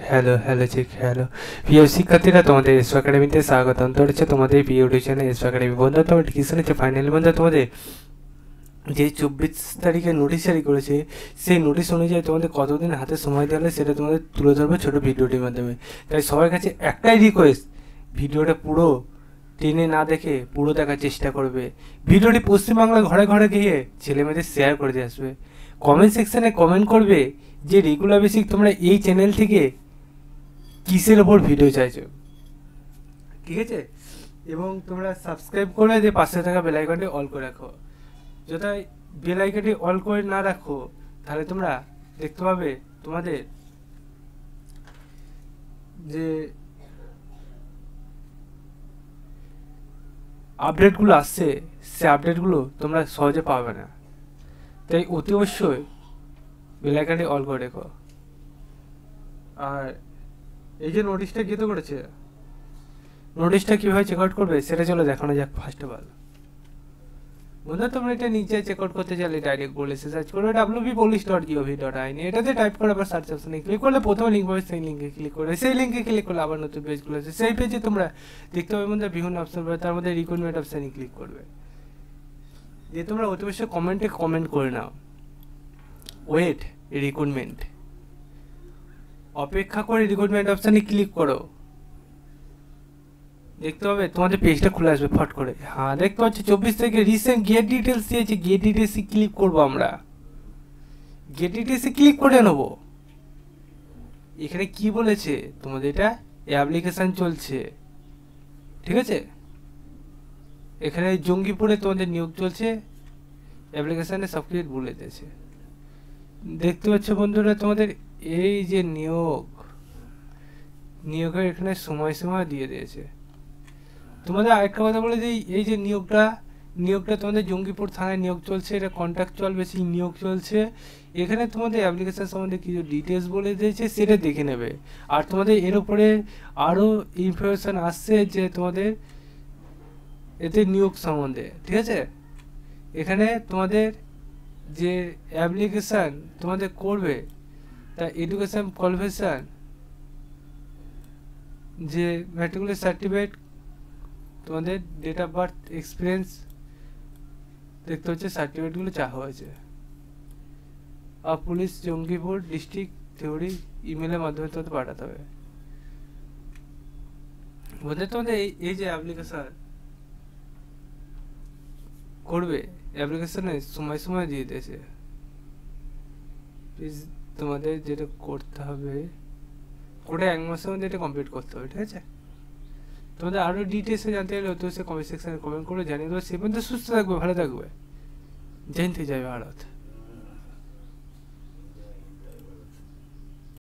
Hello hello check hello প্রিয় শিক্ষার্থীরা, তোমাদের এসো একাডেমিতে স্বাগতম। তো হচ্ছে তোমাদের প্রিয় টিউশনে এসো একাডেমি। বন্ধু, তোমার টিউশন হচ্ছে ফাইনাল বন্ধু। তোমাদের যে 24 তারিখে নোটিশ জারি করেছে, সেই নোটিশ অনুযায়ী তোমাদের কতদিন হাতে সময় দেওয়া হলে সেটা তোমাদের তুলে ধরবে ছোটো ভিডিওটির মাধ্যমে। তাই সবার কাছে একটাই রিকোয়েস্ট, ভিডিওটা পুরো টেনে না দেখে পুরো দেখার চেষ্টা করবে। ভিডিওটি পশ্চিমবাংলার ঘরে ঘরে গিয়ে ছেলেমেয়েদের শেয়ার করে দিয়ে আসবে। কমেন্ট সেকশানে কমেন্ট করবে যে রেগুলার বেসিক তোমরা এই চ্যানেল থেকে কিসের ওপর ভিডিও চাইছো, ঠিক আছে? এবং তোমরা সাবস্ক্রাইব করে যে পাশে থাকা বেল আইকনটি অল করে রাখো। যদি বেল আইকনটি অল করে না রাখো, তাহলে তোমরা দেখতে পাবে তোমাদের যে আপডেটগুলো আসছে, সে আপডেটগুলো তোমরা সহজে পাবে না। তাই অতি অবশ্যই বেল আইকনটি অল করে রেখো। আর এই যে নোটিশটা গিয়ে করেছে, নোটিশটা কীভাবে চেক আউট করবে সেটা চলো দেখানো যাক। ফার্স্ট অফ অল বন্ধু, তোমরা এটা নিচে চেক আউট করতে চাইলে ডাইরেক্ট গুগলে সার্চ করবে www.police.gov.in। এটাতে টাইপ করে আবার সার্চ অপশনে ক্লিক করলে প্রথমে লিঙ্ক পাবে, সেই লিঙ্কে ক্লিক করবে। সেই লিঙ্কে ক্লিক করলে আবার নতুন পেজগুলো আছে, সেই পেজে তোমরা দেখতে পাবে বন্ধু বিভিন্ন অপশন পাবে, তার মধ্যে রিক্রুটমেন্ট অপশানে ক্লিক করবে। দিয়ে তোমরা অতি অবশ্যই কমেন্টে কমেন্ট করে নাও, ওয়েট রিক্রুটমেন্ট, অপেক্ষা করে রিক্রুটমেন্ট অপশানে ক্লিক করো। দেখতে পাবে তোমাদের পেজটা খুলে আসবে ফট করে। হ্যাঁ, দেখতে পাচ্ছি 24 তারিখে রিসেন্ট গেট ডিটেলস দিয়েছে। গেট ডিটেলসে ক্লিক করবো আমরা, গেট ডিটেলসে ক্লিক করে নেব। এখানে কি বলেছে তোমাদের, এটা অ্যাপ্লিকেশান চলছে, ঠিক আছে? এখানে জঙ্গিপুরে তোমাদের নিয়োগ চলছে, অ্যাপ্লিকেশানে সব কিছু বলে দিয়েছে। দেখতে পাচ্ছ বন্ধুরা, তোমাদের এই যে নিয়োগের এখানে সময়সীমা দিয়ে দিয়েছে। তোমাদের আরেকটা কথা বলে যে এই যে নিয়োগটা তোমাদের জঙ্গিপুর থানায় নিয়োগ চলছে, এটা কন্ট্রাকচুয়াল বেসিক নিয়োগ চলছে। এখানে তোমাদের অ্যাপ্লিকেশন সম্বন্ধে কিছু ডিটেলস বলে দিয়েছে, সেটা দেখে নেবে। আর তোমাদের এর উপরে আরও ইনফরমেশান আসছে যে তোমাদের এতে নিয়োগ সম্বন্ধে, ঠিক আছে? এখানে তোমাদের যে অ্যাপ্লিকেশান তোমাদের করবে, তা এডুকেশান কোয়ালিফিকেশান, যে ম্যাট্রিকুলেশন সার্টিফিকেট, তোমাদের ডেট অফ বার্থ, এক্সপিরিয়েন্স, দেখতে হচ্ছে সার্টিফিকেটগুলো চাওয়া হয়েছে। আর পুলিশ জঙ্গিপুর ডিস্ট্রিক্ট থিওরি ইমেলের মাধ্যমে তোমাদের পাঠাতে হবে। বলতে তোমাদের এই যে অ্যাপ্লিকেশান করবে, অ্যাপ্লিকেশানে সময় দিয়ে দিয়েছে। প্লিজ তোমাদের যেটা করতে হবে, করে 1 মাসের মধ্যে এটা কমপ্লিট করতে হবে, ঠিক আছে? তোমাদের আরও ডিটেলসে জানতে গেলে তো সে কমেন্ট সেকশানে কমেন্ট করে জানিয়ে দেবো। সে পর্যন্ত সুস্থ থাকবে, ভালো থাকবে। জয় হিন্দ, জয় ভারত।